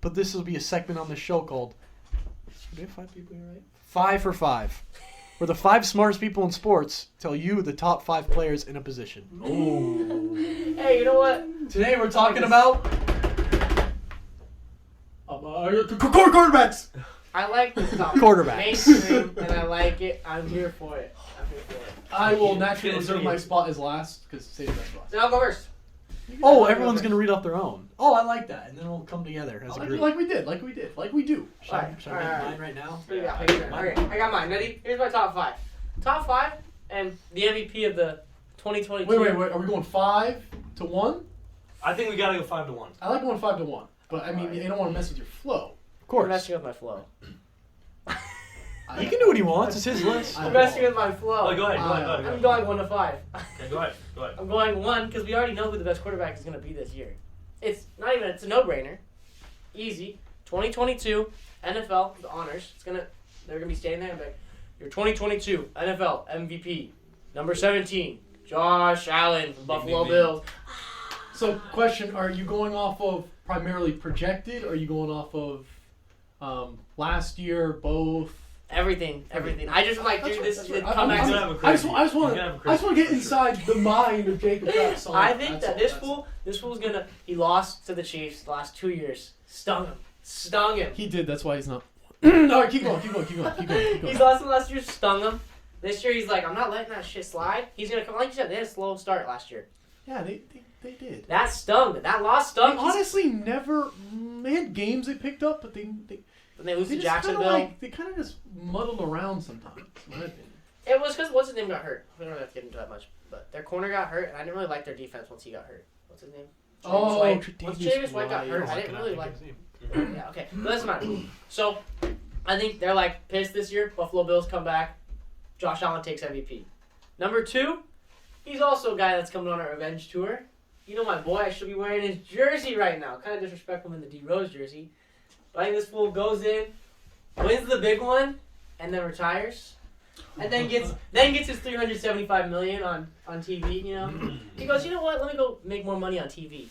but this will be a segment on the show called. Do we have 5 people here, right? 5 for 5. Where the 5 smartest people in sports tell you the top 5 players in a position. Ooh. Hey, you know what? Today we're talking about quarterbacks. I like this topic. Quarterbacks. Mainstream, and I like it. I'm here for it. I will naturally reserve my spot as last because save that spot. So I'll go first. Oh, everyone's gonna read off their own. Oh, I like that, and then we'll come together as a group. Like we do. Should I read Alright. mine right now? Yeah, okay, I got mine. Ready? Here's my top 5. Top 5 and the MVP of the 2022. Wait. Are we going 5 to 1? I think we gotta go 5 to 1. I like going 5 to 1, but I mean, you don't want to mess with your flow. Of course. You're messing with my flow. He can do what he wants. It's his list. I'm messing with my flow. Oh, go ahead. I'm going 1 to 5. Okay, go ahead. I'm going 1 because we already know who the best quarterback is going to be this year. It's a no-brainer. Easy. 2022 NFL, the honors. They're going to be standing there and be like, your 2022 NFL MVP, number 17, Josh Allen from Buffalo Bills. So, question: are you going off of primarily projected, or are you going off of last year, both? Everything. I just like, dude, this is the comeback. I just want to get inside the mind of Jacob Travis. I think that this fool's gonna. He lost to the Chiefs the last 2 years. Stung him. He did. That's why he's not. All right, keep going. He's lost him last year. Stung him. This year he's like, I'm not letting that shit slide. He's gonna come. Like you said, they had a slow start last year. Yeah, they did. That stung. That loss stung. They honestly never. They had games they picked up, but they When they lose to just Jacksonville. they kind of just muddled around sometimes. In my opinion. It was because what's his name got hurt. We don't really have to get into that much, but their corner got hurt, and I didn't really like their defense once he got hurt. What's his name? Oh, Once Tre'Davious Tre'Davious White got hurt, White. I didn't really like. Yeah, okay, but doesn't matter. So, I think they're like pissed this year. Buffalo Bills come back. Josh Allen takes MVP. Number 2, he's also a guy that's coming on a revenge tour. You know my boy, I should be wearing his jersey right now. Kind of disrespectful in the D Rose jersey, but I think this fool goes in, wins the big one, and then retires, and then gets his $375 million on TV. You know, he goes, you know what? Let me go make more money on TV.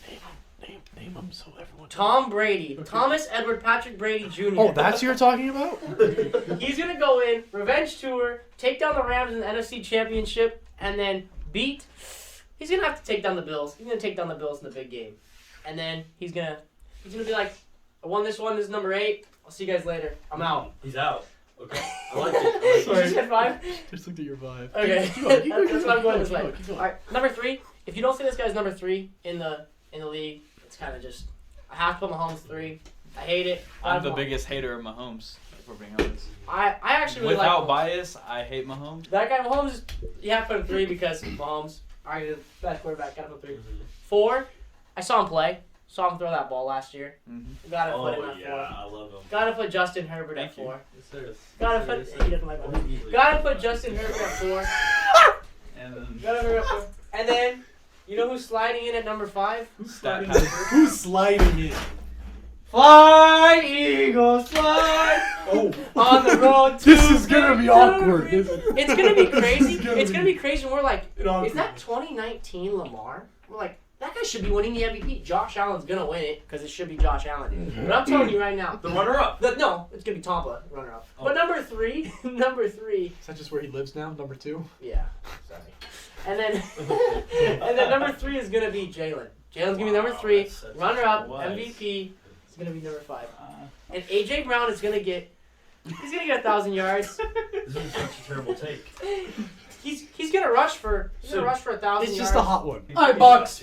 Name them so everyone. Tom Brady, Thomas Edward Patrick Brady Jr. Oh, that's who you're talking about? He's gonna go in revenge tour, take down the Rams in the NFC Championship, and then beat. He's gonna have to take down the Bills. He's gonna take down the Bills in the big game, and then he's gonna be like, I won this one. This is number 8. I'll see you guys later. I'm out. He's out. Okay. I like it. You just said 5? Just looked at your vibe. Okay. Keep going. That's what I'm going this way. Keep going. Alright, number 3. If you don't say this guy's number 3 in the league, it's kind of just. I have to put Mahomes 3. I hate it. I'm the biggest hater of Mahomes, if we're being honest. I actually really Without like Mahomes. bias, I hate Mahomes. That guy Mahomes, you have to put him 3 because Mahomes, already the best quarterback. Gotta put 3. 4. I saw him play. Saw him throw that ball last year. Mm-hmm. Gotta put him Oh at 4. yeah, I love him. Gotta put Justin Herbert at Thank you. 4. Yes, sir. Gotta put. He doesn't like that. Gotta put Justin Herbert at 4. And then Gotta put him at 4. And then, you know who's sliding in at number 5? stat pattern. Who's sliding in? Fly, Eagles, fly! Oh, On the road to this is gonna be awkward. Isn't it? It's gonna be crazy. It's It's gonna be crazy. And we're like, awkward. is that 2019 Lamar? We're like, that guy should be winning the MVP. Josh Allen's gonna win it because it should be Josh Allen. But I'm telling you right now, The runner-up. no, it's gonna be Tampa runner up. Oh. But number 3, Is that just where he lives now? Number 2? yeah, sorry. And then, and then number 3 is gonna be Jalen. Jalen's gonna be number 3, that's such runner a up, wise. MVP. Is gonna be number 5. And AJ Brown is gonna get. He's gonna get 1,000 yards. This is such a terrible take. He's gonna rush for. He's gonna rush for 1,000 yards. It's just a hot one. All right, box.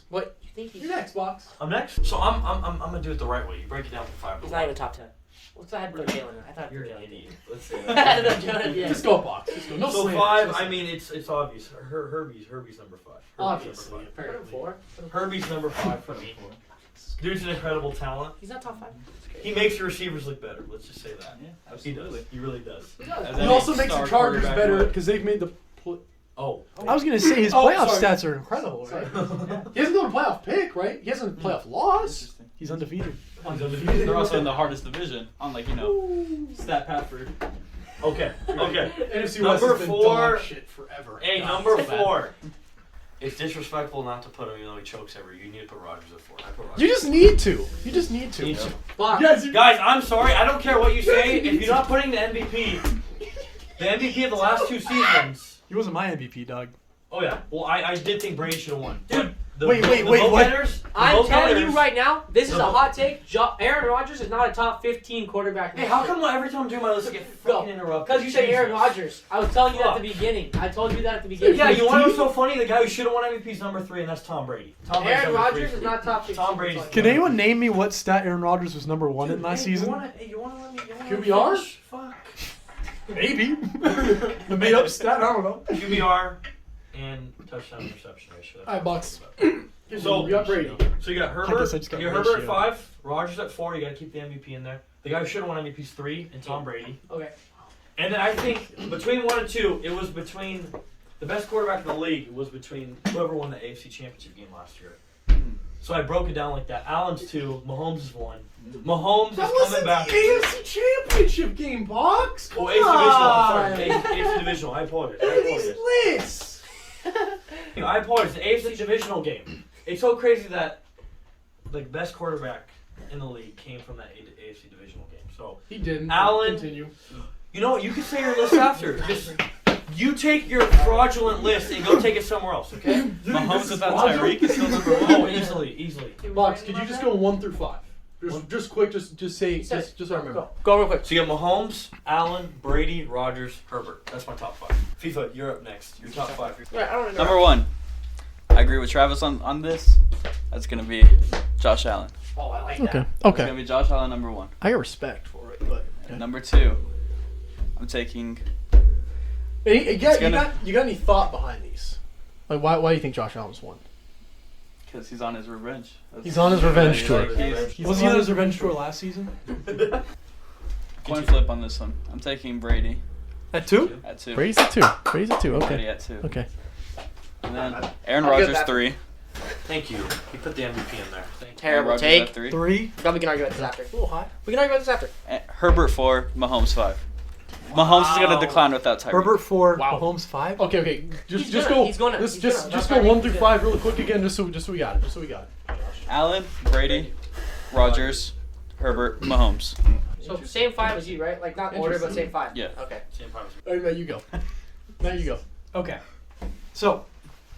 What you think he's? You're next, box. I'm next. So I'm gonna do it the right way. You break it down to 5 to He's 1. not even top 10. What's I had to put Jalen in? I thought You're I an put Jalen. idiot. Let's say I that. had to put Jalen, yeah. Just go box. Just go. No So slanders. 5. No I slanders. mean, it's obvious. Herbie's number 5. Obviously. Put him 4. Herbie's number 5 for me. Dude's an incredible talent. He's not top 5. He makes the receivers look better. Let's just say that. Yeah, He absolutely. does. He really does. As He any also makes star the Chargers quarterback better would. because they've made the. Oh. I was gonna say his Oh, playoff sorry. stats are incredible. Right? He hasn't done a playoff pick, right? He hasn't playoff loss. Interesting. He's undefeated. They're also in the hardest division, unlike Stat Patford. Okay. Okay. NFC Number West has been 4. dog shit forever. Hey, God, number it's so bad. 4. It's disrespectful not to put him, even though he chokes every year. You need to put Rodgers at 4. I put Rodgers. You just need to. You just need to. Need to. Fuck. Guys, I'm sorry. I don't care what you say. If you're not putting the MVP of the last 2 seasons. He wasn't my MVP, Doug. Oh yeah. Well, I did think Brady should have won. Dude, wait, vote what? getters- the I'm vote telling you getters- right now, this is No. a hot take. Aaron Rodgers is not a top 15 quarterback. Hey, how come every time I'm doing my list I get fucking interrupted? Because you said Aaron Jesus. Rodgers. I was telling you that at the beginning. I told you that at the beginning. Yeah, you want to know what's so funny? The guy who should have won MVP is number 3, and that's Tom Brady. Tom Brady's Aaron number 3 Rodgers for is me. not top 15. Tom Brady's. Can anyone name me what stat Aaron Rodgers was number 1 in last season? You wanna let me? QBR? Fuck. Maybe. The made up stat. I don't know. QBR and touchdown to reception ratio. All right, Bucks. So we got Brady. So you got I Herbert. guess I just got You got Herbert at ratio. 5, Rodgers at 4. You got to keep the MVP in there. The guy who should have won MVP is 3, and Tom Brady. Okay. And then I think between 1 and 2, it was between the best quarterback in the league was between whoever won the AFC Championship game last year. So I broke it down like that. Allen's 2, Mahomes is 1. Mahomes is coming back. AFC Championship game, Bucks. Oh, AFC Divisional. I'm sorry. AFC Divisional. I apologize. lists. I apologize. The AFC Divisional game. It's so crazy that the best quarterback in the league came from that AFC Divisional game. So He didn't. Allen- Continue. you know what? You can say your list after. Just you take your fraudulent list and go take it somewhere else. Okay? Mahomes without Tyreek is still number 1. Oh, easily. Bucks, could you just go 1 through 5? Just quick. Just say. Say Just so I remember. Go real quick. So you got Mahomes, Allen, Brady, Rodgers, Herbert. That's my top 5. FIFA, you're up next. Your top 5. Right, I don't know. Number 1. I agree with Travis on this. That's gonna be Josh Allen. Oh, I like Okay. that. It's gonna be Josh Allen number 1. I got respect for it, but. Number 2. I'm taking. You gonna- got any thought behind these? Like, why do you think Josh Allen's won? Because he's on his revenge. He's on his revenge tour. Was he on his revenge tour last season? Coin flip on this one. I'm taking Brady At 2? at 2. Brady's at 2. Brady's at 2. Brady Okay. at 2. Okay. And then Aaron I'll give Rodgers that. 3. Thank you. He put the MVP in there. Thank you. Terrible Aaron Rodgers take. at 3. 3? But we can argue about this after. A little high. We can argue about this after. Herbert 4. Mahomes 5. Mahomes is gonna decline without Tyreek. Herbert 4. Wow. Mahomes 5. Okay. He's Just gonna- go. he's gonna- Just he's just gonna- just that's go right. 1 through 5 really quick again, just so we got it. Just so we got it. Allen, Brady, Rodgers, Herbert, Mahomes. So same 5 as you, right? Like not order, but same 5. Yeah. Okay. Same time. All right, now you go. Now you go. Okay. So,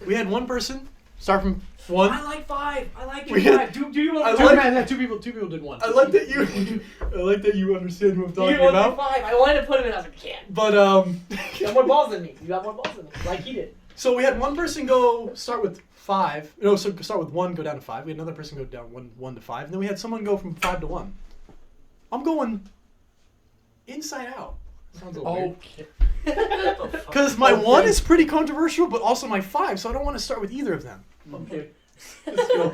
we had one person start from 1. I like 5. I like We your had- 5. Do you I want Two like- man, two people did 1. I like that you. I like that you understand who I'm talking You want about. 5. I wanted to put him in. I was like, can't. But You got more balls than me. You got more balls than me. Like he did. so we had one person go start with 5. No, so start with 1, go down to 5. We had another person go down 1 to 5, and then we had someone go from 5 to 1. I'm going inside out. Sounds a little weird. Okay. Because my Okay. 1 is pretty controversial, but also my 5, so I don't want to start with either of them. Okay.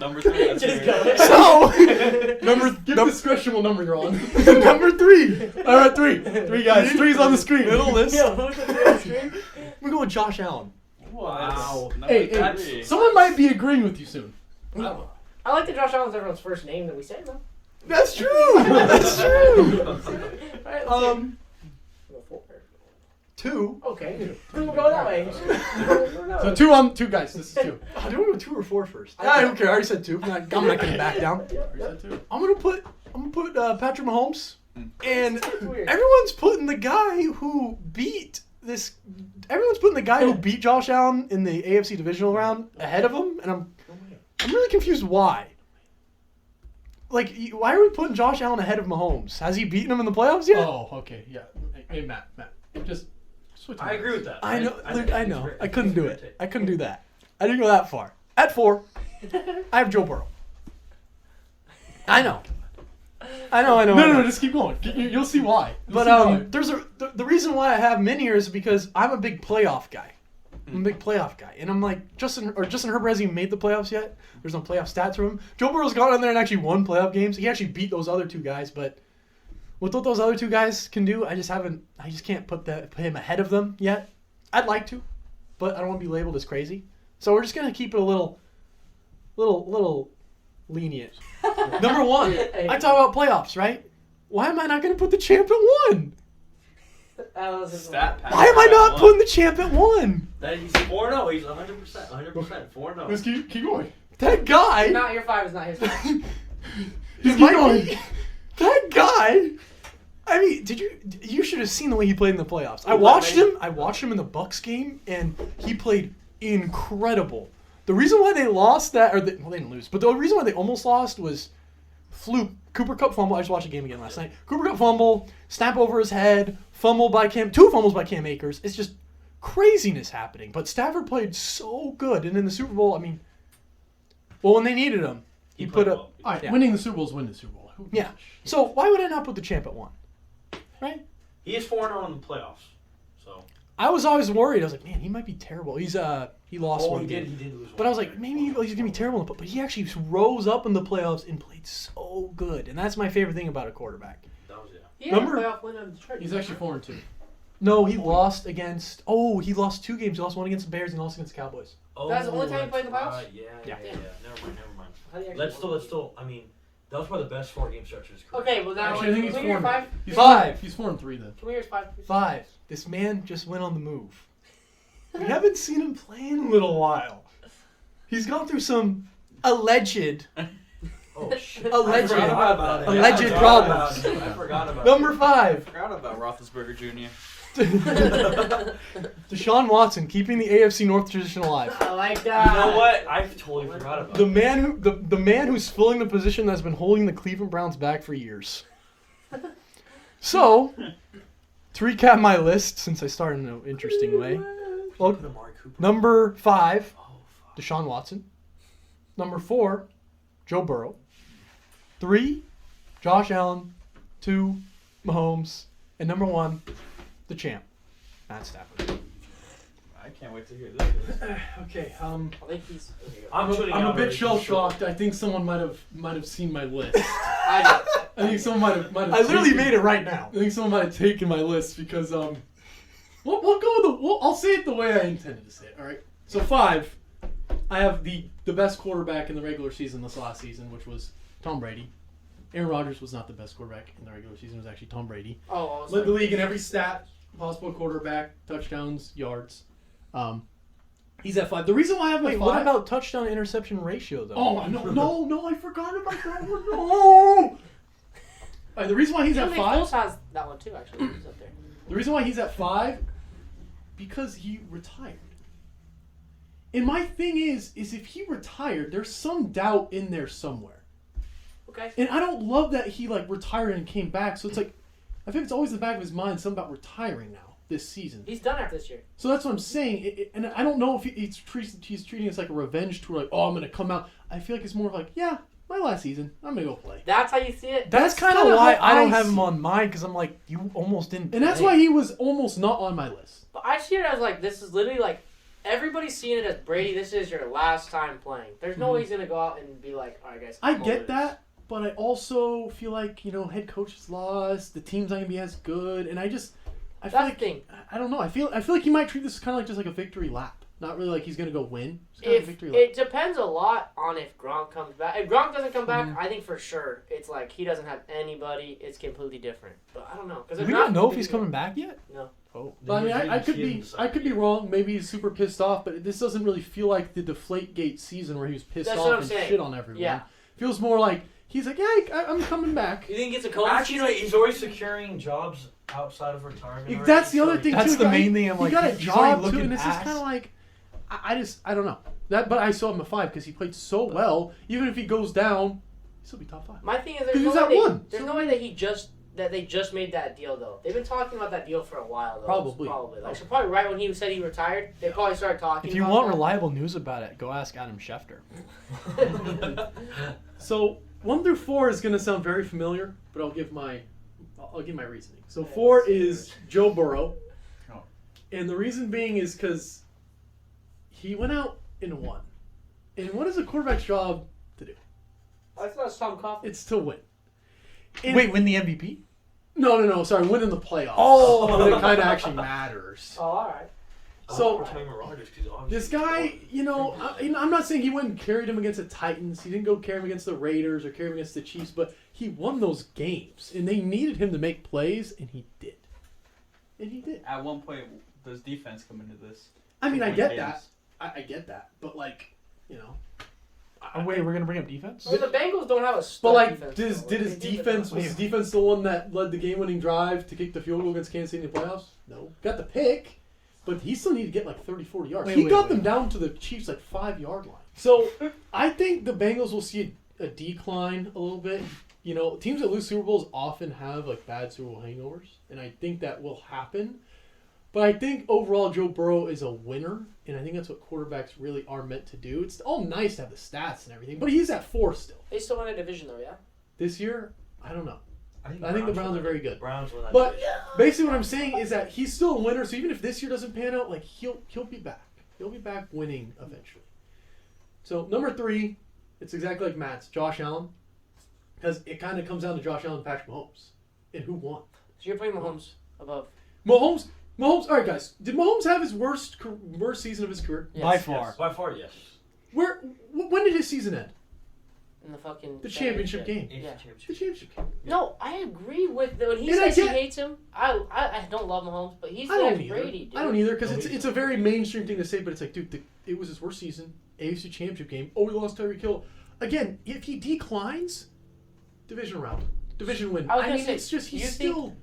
Number 3. That's Just weird. go. So number Give discretion what number you're on. number 3. All right, 3 guys. 3's on the screen. Middle list. Yeah, who's the screen? We go with Josh Allen. Wow. Hey, someone might be agreeing with you soon. I like that Josh Allen's everyone's first name that we say, though. That's true. That's true. Alright, let's Um, see. 2. Okay. We'll go that way. So 2 on 2 guys. This is 2. Oh, do we go 2 or 4 first? I don't care. I already said 2. I'm not gonna back down. I'm gonna put Patrick Mahomes, and Weird. everyone's putting the guy who beat this. Everyone's putting the guy who beat Josh Allen in the AFC divisional round ahead of him, and I'm really confused why. Like, why are we putting Josh Allen ahead of Mahomes? Has he beaten him in the playoffs yet? Oh, okay. Yeah. Hey, Matt. Just switch. I agree with that. I know. think I he's know. great. I couldn't He's do a great it. take. I couldn't do that. I didn't go that far. At 4, I have Joe Burrow. I know. No, just keep going. You'll see why. But there's the reason why I have him in here is because I'm a big playoff guy. I'm a big playoff guy, and I'm like Justin Herbert hasn't even made the playoffs yet. There's no playoff stats from him. Joe Burrow's gone in there and actually won playoff games. He actually beat those other 2 guys, but with what those other 2 guys can do, I just can't put him ahead of them yet. I'd like to, but I don't want to be labeled as crazy. So we're just gonna keep it a little lenient. Number 1, I talk about playoffs, right? Why am I not gonna put the champ at 1? Stat pack. Why am I not putting the champ at 1? That he's 4-0. He's 100%. 100%. 4-0. Let's keep going. That guy. Not your 5 is not his 5. He might be. That guy. I mean, you should have seen the way he played in the playoffs. I watched him in the Bucks game, and he played incredible. The reason why they lost that, they didn't lose, but the reason why they almost lost was fluke. Cooper Kupp fumble. I just watched the game again last night. Cooper Kupp fumble, snap over his head, fumble by two fumbles by Cam Akers. It's just craziness happening. But Stafford played so good, and in the Super Bowl, I mean, well, when they needed him, he put up. All right, Yeah. winning the Super Bowl is winning the Super Bowl. Who gives Yeah. a shit? So why would I not put the champ at 1? Right? He is 4-0 in the playoffs. So. I was always worried. I was like, man, he might be terrible. He lost one He game. did lose one. But I was like, maybe he's gonna be terrible. But he actually rose up in the playoffs and played so good. And that's my favorite thing about a quarterback. That was it. He had a Remember- playoff win on Detroit. He's actually 4-2. No, he lost against. Oh, he lost 2 games. He lost one against the Bears and he lost against the Cowboys. That's the only time he played in the playoffs? right. Yeah. Yeah. Never mind. How do you actually Let's still. I mean, that was probably the best 4-game stretch of his career. Okay, well now Actually, I think he's can we hear 4. 5? He's 5. He's 4-3 then. Can we hear 5? please? 5. This man just went on the move. We haven't seen him play in a little while. He's gone through some alleged Oh shit! Alleged- I forgot about it. alleged I forgot problems. about it. I forgot about number 5. Forgot about Roethlisberger Jr. Deshaun Watson keeping the AFC North tradition alive. I like it. that. You know what? I totally forgot about The it. man who's filling the position that's been holding the Cleveland Browns back for years. So, to recap my list, since I started in an interesting way. Well, The Amari Cooper. number 5, Oh fuck. Deshaun Watson. Number 4, Joe Burrow. 3, Josh Allen. 2, Mahomes. And number 1, the champ, Matt Stafford. I can't wait to hear this. Okay. I think he's. I'm shooting I'm a out bit already. shell shocked. I think someone might have seen my list. I I think someone might have. I literally made it right now. I think someone might have taken my list because we'll go with I'll say it the way I intended to say it. All right. So 5, I have the best quarterback in the regular season this last season, which was Tom Brady. Aaron Rodgers was not the best quarterback in the regular season. It was actually Tom Brady. I was Led like, the league in every stat possible: quarterback, touchdowns, yards. He's at 5. The reason why I have him Wait, at what 5. about touchdown interception ratio though? Oh no! I forgot about that one. No. All right, the reason why he's at Nick 5. Foles has that one too. Actually, he's up there. The reason why he's at 5, because he retired. And my thing is if he retired, there's some doubt in there somewhere. Okay. And I don't love that he retired and came back. So it's like, I think it's always in the back of his mind something about retiring now this season. He's done after this year. So that's what I'm saying. And I don't know if he's treating it as like a revenge tour, like, oh, I'm gonna come out. I feel like it's more of like, yeah, my last season, I'm gonna go play. That's how you see it. That's kind kinda of why how I don't I have him see- on mine because I'm like, you almost didn't. And that's play. why he was almost not on my list. But I see it as like this is literally like everybody's seeing it as Brady. This is your last time playing. There's no way he's gonna go out and be like, all right, guys. I I'm over get this." that, but I also feel like, head coach is lost, the team's not gonna be as good, and I feel That's like the thing. I don't know. I feel like he might treat this kind of like just like a victory lap, not really like he's gonna go win. Just kind of If a victory lap. it depends a lot on if Gronk comes back. If Gronk doesn't come back, Mm-hmm. I think for sure it's like he doesn't have anybody. It's completely different. But I don't know because We don't know if he's coming back yet. No. Oh. But I mean, I could be wrong. Maybe he's super pissed off, but this doesn't really feel like the Deflategate season where he was pissed That's what off I'm and saying. shit on everyone. Yeah. Feels more like he's like, yeah, I'm coming back. You think it's a coach? Actually, no, he's already securing jobs outside of retirement. already, That's the so other he- thing That's too. the He- main thing. I'm he like, got a he's already job too, looking and it's just ass. kind of like, I don't know that. But I saw him a 5 because he played so well. Even if he goes down, he'll still be top 5. My thing is, 'Cause there's he's no at way, one, there's so- no way that they just made that deal though. They've been talking about that deal for a while though. Probably. Like so probably right when he said he retired, they probably started talking. If you about want that. reliable news about it, go ask Adam Schefter. So 1 through 4 is gonna sound very familiar, but I'll give my reasoning. So Yes. 4 is Joe Burrow, Oh. and the reason being is because he went out and won. And what is a quarterback's job to do? I thought it was Tom Coughlin. It's to win. And- Wait, win the MVP? No. Sorry, win in the playoffs. Oh. When it kind of actually matters. Oh, all right. So- we're talking about Rodgers, 'cause obviously This guy, I'm not saying he went and carried him against the Titans. He didn't go carry him against the Raiders or carry him against the Chiefs, but he won those games, and they needed him to make plays, and he did. And he did. At one point, does defense come into this? I mean, I win get games. that. I get that, but like, you know. Oh, wait, we're gonna bring up defense? I mean, the Bengals don't have a stud But like, defense. did though. his They do, but defense not- was his defense the one that led the game-winning drive to kick the field goal against Kansas City in the playoffs? No, got the pick, but he still needed to get like 30, 40 yards. He got them down to the Chiefs like 5-yard line. So I think the Bengals will see a decline a little bit. You know, teams that lose Super Bowls often have like bad Super Bowl hangovers, and I think that will happen. But I think overall Joe Burrow is a winner, and I think that's what quarterbacks really are meant to do. It's all nice to have the stats and everything, but he's at 4 still. They still win a division though, yeah. This year, I don't know. I think the win Browns are that. very good. Browns win that But division. basically what I'm saying is that he's still a winner, so even if this year doesn't pan out, like he'll be back. He'll be back winning eventually. So number 3, it's exactly like Matt's, Josh Allen. Because it kind of comes down to Josh Allen and Patrick Mahomes. And who won? So you're putting Mahomes above. Mahomes, alright guys, did Mahomes have his worst season of his career? Yes. By far. By far, yes. When did his season end? In the fucking The championship game. Yeah. The championship game. No, I agree with when he And I says he get- hates him. I don't love Mahomes, but he's I don't like either. Brady, dude. I don't either because No, it's he's- it's a very mainstream thing to say, but it's like, dude, it was his worst season. AFC Championship game. Oh, we lost Tyreek Hill. Again, if he declines, division round, division win. I was gonna mean, say, it's just you he's think- still.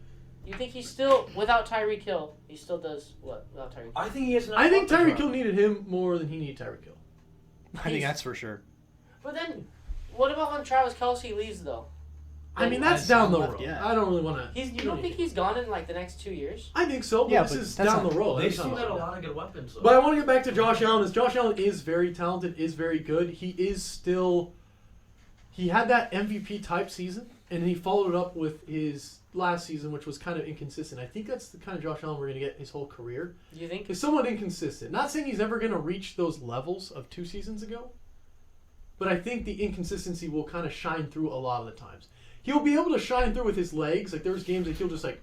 You think he's still without Tyreek Hill? He still does what without Tyreek? I think he has enough. I think weapons Tyreek around Hill him. needed him more than he needed Tyreek Hill. I think that's for sure. But then, what about when Travis Kelce leaves though? I mean, that's Has down the not road. left yet. I don't really want to. You don't think he's gone in like the next 2 years? I think so, but Yeah, this but is that's down not- the road. They've That's still not got a right lot of good weapons, though. But I want to get back to Josh Allen. Josh Allen is very talented, is very good. He is still. He had that MVP type season, and he followed it up with his last season, which was kind of inconsistent. I think that's the kind of Josh Allen we're going to get his whole career. Do you think? He's somewhat inconsistent. Not saying he's ever going to reach those levels of 2 seasons ago, but I think the inconsistency will kind of shine through a lot of the times. He'll be able to shine through with his legs. Like there's games that he'll just like,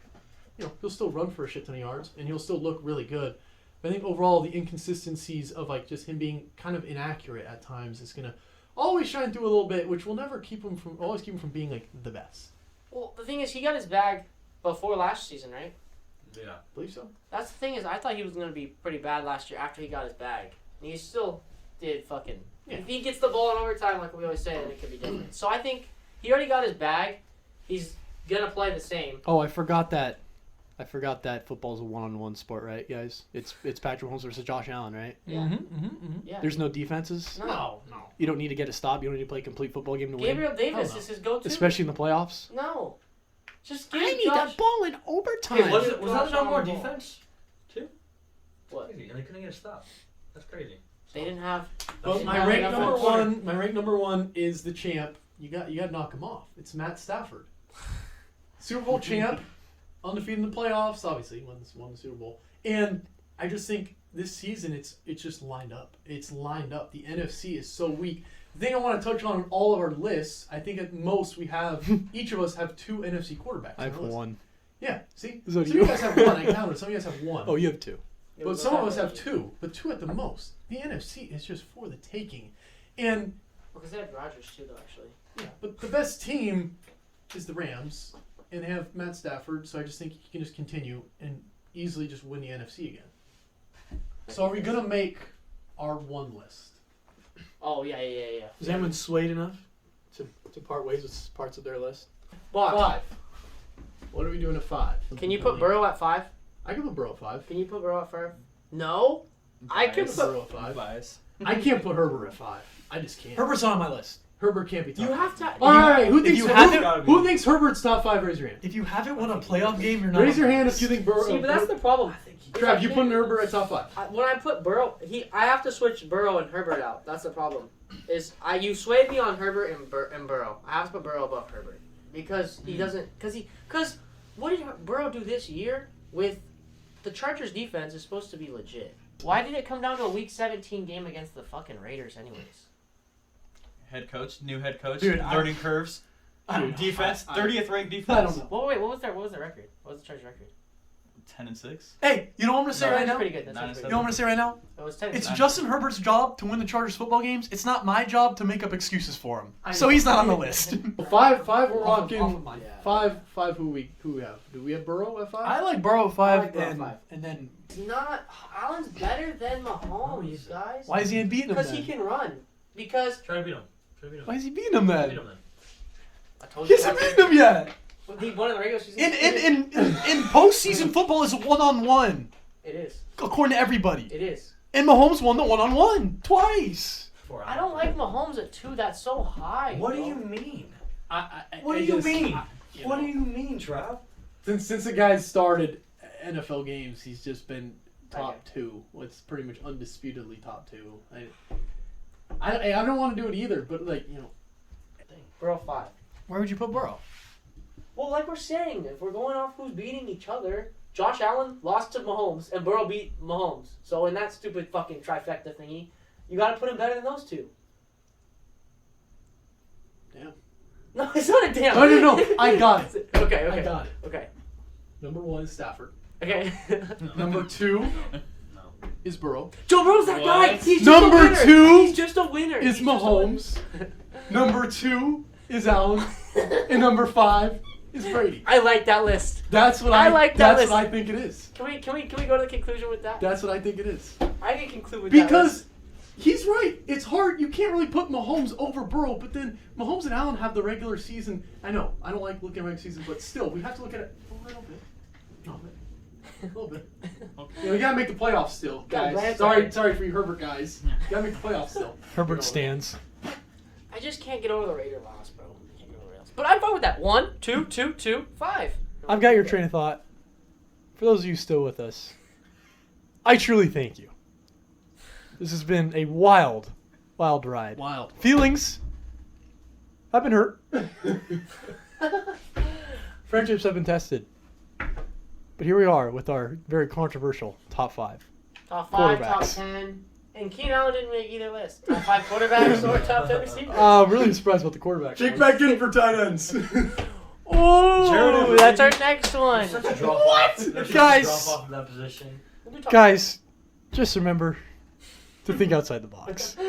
he'll still run for a shit ton of yards, and he'll still look really good. But I think overall the inconsistencies of like just him being kind of inaccurate at times is going to always shine through a little bit, which will never keep him from being like the best. Well, the thing is, he got his bag before last season, right? Yeah. Believe so? That's the thing is, I thought he was going to be pretty bad last year after he got his bag. And he still did fucking... Yeah. If he gets the ball in overtime, like we always say, then it could be different. So I think he already got his bag. He's going to play the same. Oh, I forgot that football's a one-on-one sport, right, guys? It's Patrick Mahomes versus Josh Allen, right? Yeah. Yeah. There's no defenses. No. You don't need to get a stop. You don't need to play a complete football game to win, Gabriel Davis Hell no. is his go-to. especially in the playoffs. No. Just give I need Josh... that ball in overtime. Hey, was that Josh no more Allen ball. defense? What? Crazy. And they couldn't get a stop. That's crazy. They didn't have... But They my didn't rank have number enough corner. one, my rank number 1 is the champ. You got to knock him off. It's Matt Stafford, Super Bowl champ, undefeated in the playoffs. Obviously, won the Super Bowl, and I just think this season it's just lined up. It's lined up. The NFC is so weak. The thing I want to touch on all of our lists, I think at most we have each of us have 2 NFC quarterbacks. I have on our list. one. Yeah, see, So some do of you you. guys have 1. I counted. Some of you guys have 1. Oh, you have 2. But some of us have 2, but 2 at the most. The NFC is just for the taking. And, Because they had Rodgers too, though, actually. yeah, but the best team is the Rams, and they have Matt Stafford, so I just think he can just continue and easily just win the NFC again. So are we going to make our 1 list? Oh, yeah. Is anyone swayed enough to part ways with parts of their list? But 5. What are we doing at 5? can you put Burrow at 5? I can put Burrow at 5. Can you put Burrow at 5? No. I could Put put... Burrow at 5. Bias. I can't put Herbert at 5. I just can't. Herbert's not on my list. Herbert can't be top You 5. have to... All right, who if thinks you who thinks Herbert's top 5? Raise your hand. If you haven't won a playoff game, you're not. Raise on your my hand list. if you think Burrow. See, but that's the problem. Trav, you putting Herbert at top 5? When I put Burrow, I have to switch Burrow and Herbert out. That's the problem. You swayed me on Herbert and Burrow. I have to put Burrow above Herbert because he doesn't. Because what did Burrow do this year with the Chargers defense is supposed to be legit. Why did it come down to a Week 17 game against the fucking Raiders, anyways? New head coach, Dude, learning curves. I don't know. Defense, 30th ranked defense. I don't know. What was their record? What was the Chargers record? 10-6. Hey, you know what I'm gonna say No, right That's now? pretty good. That's 9 and pretty You know what I'm gonna say right now? It was 10. It's Nice. Justin Herbert's job to win the Chargers football games. It's not my job to make up excuses for him. I So know. he's not on the list. Five. We're Off rocking. of mine. Yeah. Five. Who we have? Do we have Burrow at 5? I like Burrow at 5, like Burrow and, five. and then Not Allen's better than Mahomes, guys. why is he beating him Because then? he can run. Because Try to beat him. Try to beat him. Why is he beating him Beat then? him then. I told He you. hasn't beaten him yet. He won in the regular season. In postseason football is a one-on-one, It is. according to everybody. It is. And Mahomes won the one-on-one twice. For I don't like Mahomes at 2. That's so high. What do bro. you mean? What do you mean? What do you mean, Trav? Since the guy started NFL games, he's just been top Okay. 2. It's pretty much undisputedly top 2. I don't want to do it either, but Burrow 5. Where would you put Burrow? Well, like we're saying, if we're going off who's beating each other, Josh Allen lost to Mahomes and Burrow beat Mahomes. So in that stupid fucking trifecta thingy, you got to put him better than those two. Damn. No, it's not a damn. No, I got it. Okay. I got it. Okay. Number 1 is Stafford. Okay. Number 2 No. is Burrow. Joe Burrow's that What? guy. He's just Number a winner. 2 He's just a winner. is He's just a winner. Mahomes. Number 2 is Allen. And number 5 is Brady. I like that list. That's what I like that That's list. what I think it is. Can we go to the conclusion with that? That's what I think it is. I can conclude with that. Because he's right. It's hard. You can't really put Mahomes over Burrow, but then Mahomes and Allen have the regular season. I know. I don't like looking at regular season, but still, we have to look at it a little bit. A little bit. Yeah, we gotta make the playoffs still, Gotta guys. glance at it. Sorry for you Herbert guys. You gotta make the playoffs still. Herbert You know. stands. I just can't get over the Raider loss, bro. I can't get over it. But I'm fine with that. 1, 2, 2, 2, 5. I've got your train of thought. For those of you still with us, I truly thank you. This has been a wild, wild ride. Wild. Feelings have been hurt. Friendships have been tested. But here we are with our very controversial top 5. Top 5, top Quarterbacks. 10. And Keenan Allen didn't make either list. Top 5 quarterbacks or top 10 receivers. I'm really surprised about the quarterback. Check back in for tight ends. Oh, that's our next one. Such a drop off. Guys. Drop off in that position. We'll do top Guys, just remember to think outside the box.